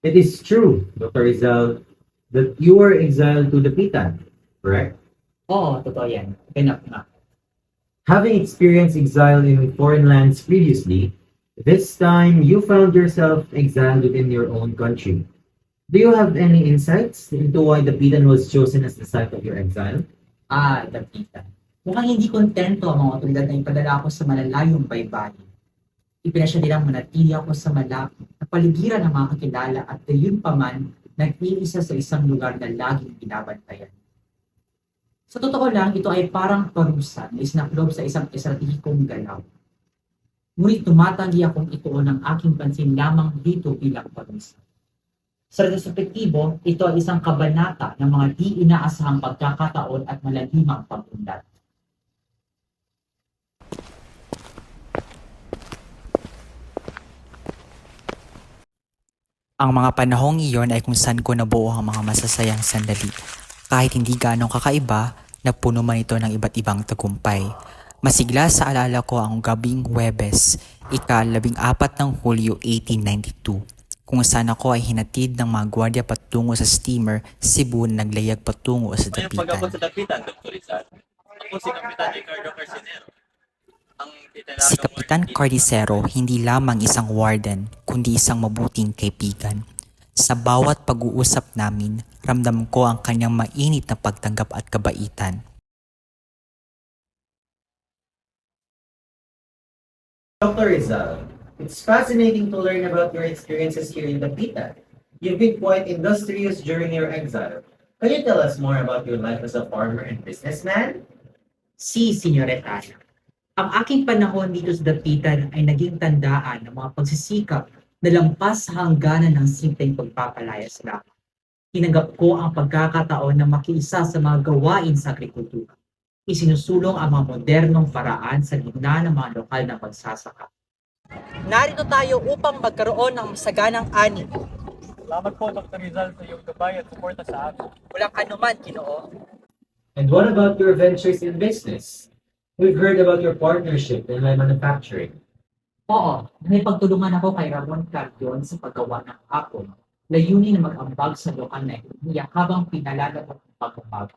It is true, Dr. Rizal, that you were exiled to the Pitan, correct? Oo, totoo yan. Ganap nga. Having experienced exile in foreign lands previously, this time you found yourself exiled within your own country. Do you have any insights into why the Pitan was chosen as the site of your exile? Lapitan. Mukhang hindi kontento ang mga otoridad na ipadala ako sa malalayong baybayin. Ipinasya nilang manatili ako sa malapit na paligiran ng mga kakilala at gayon pa man nag-iisa sa isang lugar na laging binabantayan. Sa totoo lang, ito ay parang parusa na isinaklob sa isang estratehikong galaw. Ngunit tumatanggi akong ituon ang aking pansin lamang dito bilang parusa. Sa retrospektibo, ito ay isang kabanata ng mga di inaasahang pagkakataon at malalimang pag-unlad. Ang mga panahong iyon ay kung saan ko nabuo ang mga masasayang sandali. Kahit hindi gaanong kakaiba, napuno man ito ng iba't ibang tagumpay. Masigla sa alala ko ang gabing Huwebes, ika-14 ng Hulyo 1892, kung saan ako ay hinatid ng mga gwardiya patungo sa steamer Cebu na naglayag patungo sa Ngayong pag-abot Dapitan. sa Dapitan, Dr. Rizal, ako si Kapitan Ricardo Carcinero. Ang Si itinagang Kapitan Cardicero hindi lamang isang warden, kundi isang mabuting kaibigan. Sa bawat pag-uusap namin, ramdam ko ang kanyang mainit na pagtanggap at kabaitan. Dr. Rizal, it's fascinating to learn about your experiences here in the Pitan. You've been quite industrious during your exile. Can you tell us more about your life as a farmer and businessman? Si Senyoretana. Ang aking panahon dito sa Dapitan ay naging tandaan ng mga pagsisikap na lampas sa hangganan ng simpleng pagpapalayas lamang. Tinanggap ko ang pagkakataon na makiisa sa mga gawain sa agrikultura. Isinusulong ang mga modernong paraan sa gitna ng mga lokal na pagsasaka. Narito tayo upang magkaroon ng masaganang ani. Salamat po, Dr. Rizal, sa iyong gabay at suporta sa amin. Walang anuman, Ginoo. And what about your ventures in business? We've heard about your partnership in light manufacturing. Oo, may pagtulungan ako kay Ramon Cardion sa paggawa ng apple. Layunin na mag-ambag sa lokal na ekonomiya habang pinalalat ang pagbabago.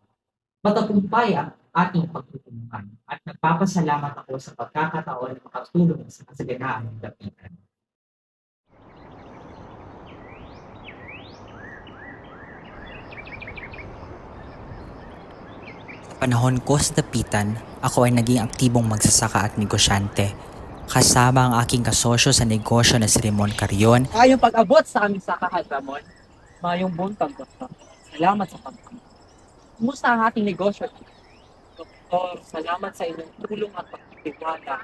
Matagumpay ang ating pagtutulungan at nagpapasalamat ako sa pagkakataon na makatulong sa kasaganaan ng Dapitan. Sa panahon ko sa Dapitan, ako ay naging aktibong magsasaka at negosyante. Kasama ang aking kasosyo sa negosyo na si Ramon Carion. Ayong pag-abot sa aming sakahan, Ramon. Mayong buntag, Doktor. Salamat sa pagkakas. Kumusta ang ating negosyo? Doktor, salamat sa inyong tulong at pagtitiwala.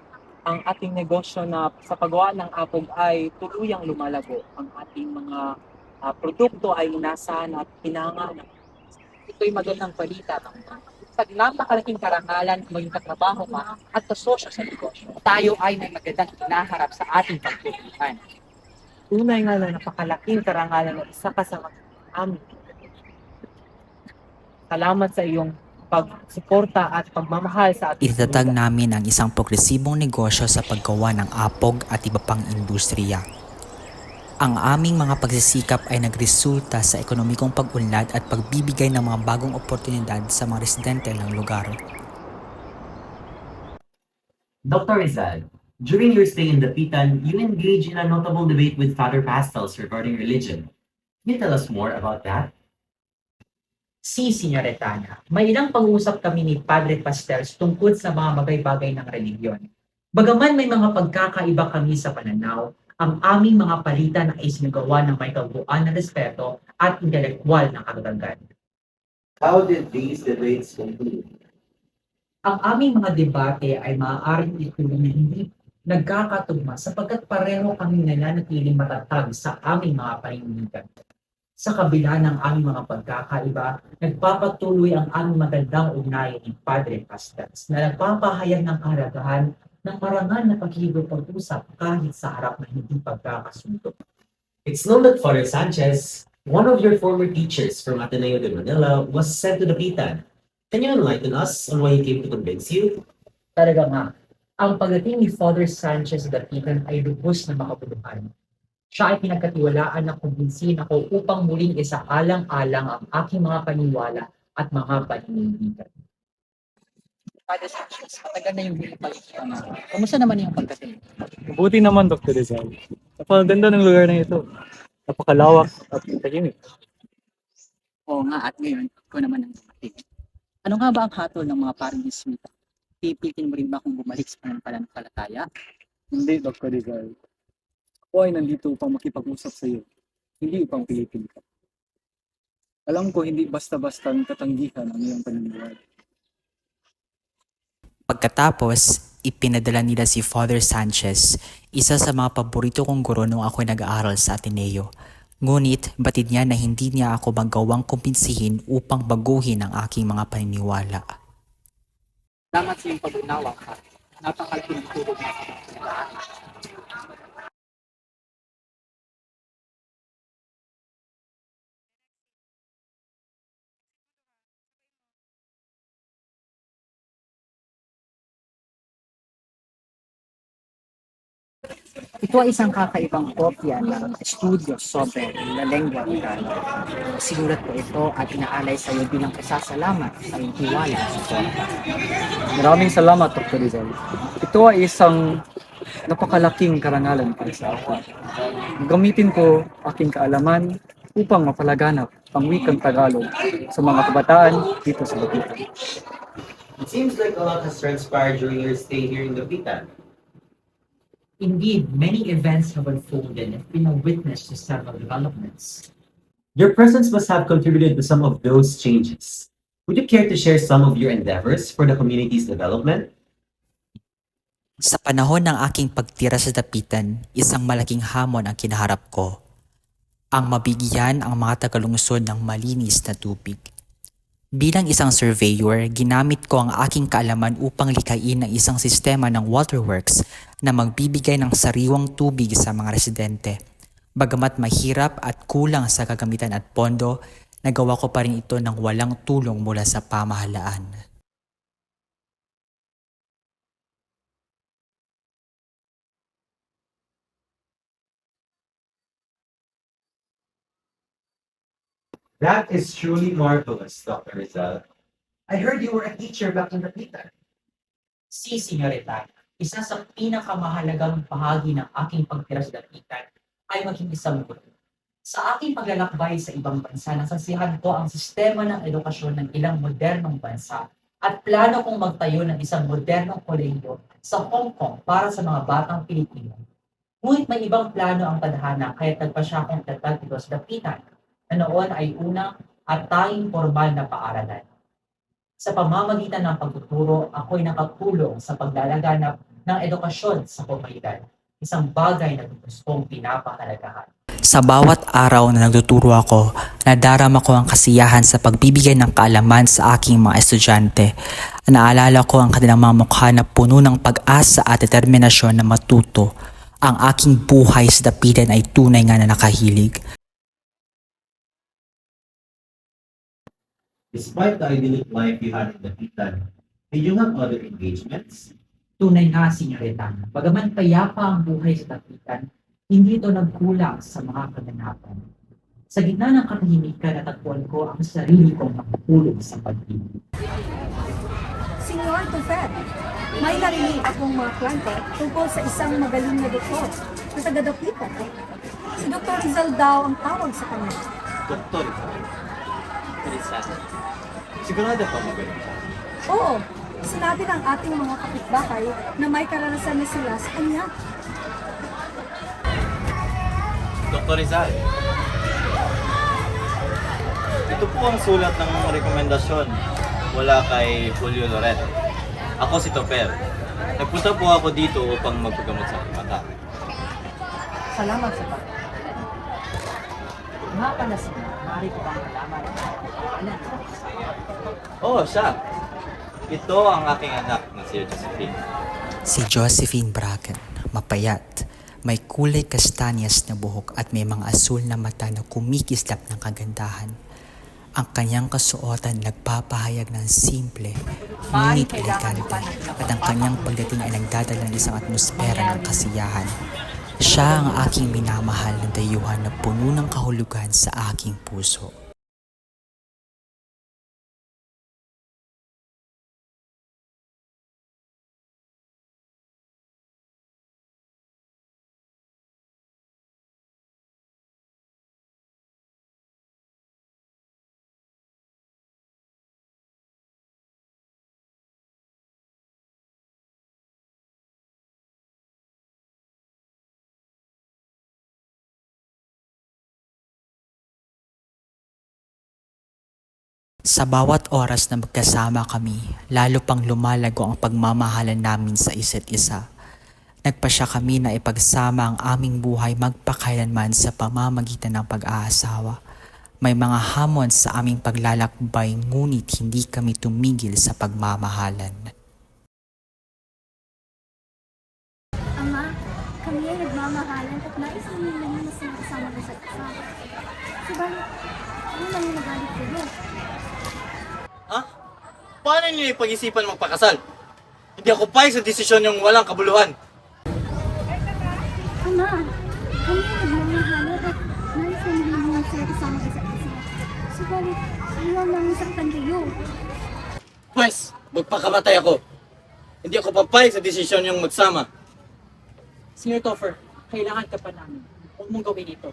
Ang ating negosyo na sa paggawa ng apog ay tuluyang lumalago. Ang ating mga produkto ay inasahan at pinangalan. Ito'y magandang balita. Sa napakalaking karangalan maging katrabaho ka at kasosyo sa negosyo. Tayo ay may magandang hinaharap sa ating pagtulungan. Tunay nga na napakalaking karangalan na isa ka sa mga amin. Salamat sa iyong pagsuporta at pagmamahal sa ating Itatag namin ang isang progresibong negosyo sa paggawa ng apog at iba pang industriya. Ang aming mga pagsisikap ay nagresulta sa ekonomikong pag-unlad at pagbibigay ng mga bagong oportunidad sa mga residente ng lugar. Dr. Rizal, during your stay in the Pitan, you engaged in a notable debate with Father Pastels regarding religion. Can you tell us more about that? Si Senyoretana, may ilang pag-uusap kami ni Padre Pastels tungkol sa mga bagay-bagay ng religiyon. Bagaman may mga pagkakaiba kami sa pananaw, ang aming mga palitan ay sinagawa ng may kabuuan na respeto at intelektual na kagagagan. How did these debates conclude? Ang aming mga debate ay maaaring ituloy na hindi nagkakatugma sapagkat pareho kami nananatiling matatag sa aming mga panindigan. Sa kabila ng aming mga pagkakaiba, nagpapatuloy ang aming magandang ugnayan ni Padre Pastels na nagpapahayag ng kahalagahan ng marangal na pagkikipag-usap kahit sa harap ng hindi pagkakasundo. It's known that Father Sanchez, one of your former teachers from Ateneo de Manila, was sent to the Pitan. Can you enlighten us on why he came to convince you? Talaga nga, ang pagdating ni Father Sanchez sa Dapitan ay lubos na makabuluhan. Siya ay pinagkatiwalaan na kumbinsihin ako upang muling isaalang-alang ang aking mga paniwala at mga paninindigan. Father Sanchez, matagal na yung huli pagkikita natin. Kamusta naman yung pagdating? Mabuti naman, Dr. Rizal. Napakaganda ng lugar na ito. Napakalawak at tahimik. Oo nga, at ngayon, ikaw naman ang dumating. Ano nga ba ang hatol ng mga paring Jesuita? Pipilitin mo rin ba kung bumalik sa pananampalataya? Hindi, Dr. Rizal. Ako ay nandito upang makipag-usap sa iyo, hindi upang pilitin ka. Alam ko hindi basta-basta tatanggihan ang iyong paniniwala. Pagkatapos, ipinadala nila si Father Sanchez, isa sa mga paborito kong guro nung ako nag-aaral sa Ateneo. Ngunit batid niya na hindi niya ako magawang kumpinsihin upang baguhin ang aking mga paniniwala. Salamat sa iyong pag-unawa ka. Napakalaking tulog na sa lahat. Ito ay isang kakaibang kopya ng Estudio sobre la Lengua Tagalog. Sinulat ko ito at inaalay sa iyo bilang pasasalamat sa iyong tiwala sa Porta. Maraming salamat, Dr. Rizal. Ito ay isang napakalaking karangalan para sa akin. Gamitin ko aking kaalaman upang mapalaganap ang wikang Tagalog sa mga kabataan dito sa Dapitan. It seems like a lot has transpired during your stay here in Dapitan. Indeed, many events have unfolded and been a witness to several developments. Your presence must have contributed to some of those changes. Would you care to share some of your endeavors for the community's development? Sa panahon ng aking pagtira sa Dapitan, isang malaking hamon ang kinaharap ko. Ang mabigyan ang mga tagalungsod ng malinis na tubig. Bilang isang surveyor, ginamit ko ang aking kaalaman upang likhain ang isang sistema ng waterworks na magbibigay ng sariwang tubig sa mga residente. Bagamat mahirap at kulang sa kagamitan at pondo, nagawa ko pa rin ito ng walang tulong mula sa pamahalaan. That is truly marvelous, Dr. Rizal. I heard you were a teacher back in Dapitan. Si Senyorita, isa sa pinakamahalagang bahagi ng aking pagtira sa Dapitan ay maging isang guro. Sa aking paglalakbay sa ibang bansa, nasaksihan ko ang sistema ng edukasyon ng ilang modernong bansa at plano kong magtayo ng isang modernong kolehiyo sa Hong Kong para sa mga batang Pilipino. Ngunit may ibang plano ang tadhana kaya nagpasya akong tatag dito sa Dapitan na noon ay unang at tanging formal na paaralan. Sa pamamagitan ng pagtuturo, ako'y nakatulong sa paglalaganap ng edukasyon sa komunidad, isang bagay na gustong pinapahalagahan. Sa bawat araw na nagtuturo ako, nadarama ko ang kasiyahan sa pagbibigay ng kaalaman sa aking mga estudyante. Naalala ko ang kanilang mga mukha na puno ng pag-asa at determinasyon na matuto. Ang aking buhay sa Dapitan ay tunay nga na nakahilig. Despite the idyllic life you had in Dapitan, did you have other engagements? Tunay nga, Senyorita, bagaman payapa ang buhay sa Dapitan, hindi ito nagkulang sa mga kaganapan. Sa gitna ng katahimikan, natagpuan ko ang sarili kong nakatulong sa pag-ibig. Senyor Tufet, may narinig akong mga klante tungkol sa isang magaling na doktor na taga-Dapitan. Si Dr. Rizal daw ang tawag sa kanya. Doktor, Rizal. Sigurado pa magaling siya. Oo, sinabi ng ating mga kapitbahay na may karanasan na sila sa kanya. Dr. Rizal. Ito po ang sulat ng rekomendasyon mula kay Julio Loret. Ako si Toper. Nagpunta po ako dito upang magpagamot sa aking mata. Salamat sa pag Nga pala siya, maaari ko bang malaman ang pangalan ng kasama? Oo, siya. Ito ang aking anak na si Josephine. Si Josephine Bracken, mapayat, may kulay kastanyas na buhok at may mga asul na mata na kumikislap ng kagandahan. Ang kanyang kasuotan nagpapahayag ng simple, ngunit elegante, at ang kanyang pagdating ay nagdadala ng isang atmosfera ng kasiyahan. Siya ang aking minamahal na dayuhan na puno ng kahulugan sa aking puso. Sa bawat oras na magkasama kami, lalo pang lumalago ang pagmamahalan namin sa isa't isa. Nagpasya kami na ipagsama ang aming buhay magpakailanman sa pamamagitan ng pag-aasawa. May mga hamon sa aming paglalakbay ngunit hindi kami tumigil sa pagmamahalan. Ama, kami ay nagmamahalan at nais namin namin na sinasama na sa isa. Subalit, ano nang nagalit kayo? Ha? Paano niyo ipag-isipan magpakasal? Hindi ako payag sa desisyon yung walang kabuluhan. Ama, kami ay nagmamahalan at nais namin namin na sinasama na sa isa. Subalit, ayaw namin saktan kayo. Pwes, magpakamatay ako. Hindi ako papayag sa desisyon yung magsama. Senior Topher, kailangan ka pa namin. Huwag mong gawin ito.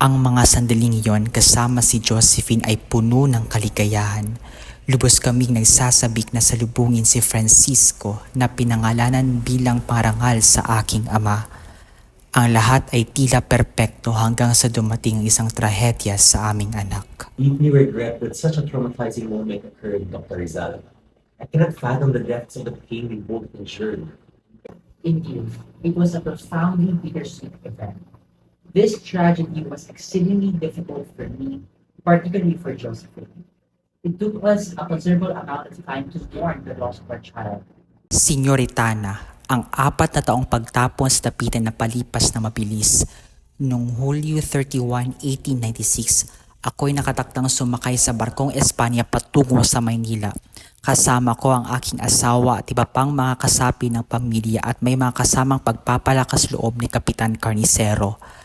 Ang mga sandaling iyon kasama si Josephine ay puno ng kaligayahan. Lubos kaming nagsasabik na salubungin si Francisco na pinangalanan bilang parangal sa aking ama. Ang lahat ay tila perpekto hanggang sa dumating ang isang trahedya sa aming anak. Deeply regret that such a traumatizing moment occurred, Dr. Rizal. I cannot fathom the depths of the pain we both endured. Indeed, it was a profoundly bittersweet event. This tragedy was exceedingly difficult for me, particularly for Josephine. It took us a considerable amount of time to mourn the loss of our child. Senyoritana, ang 4 na taong pagtapon sa tapitan na palipas na mabilis. Noong Hulyo 31, 1896, ako'y nakatakdang sumakay sa barkong Espanya patungo sa Maynila. Kasama ko ang aking asawa at iba pang mga kasapi ng pamilya at may mga kasamang pagpapalakas loob ni Kapitan Carnicero.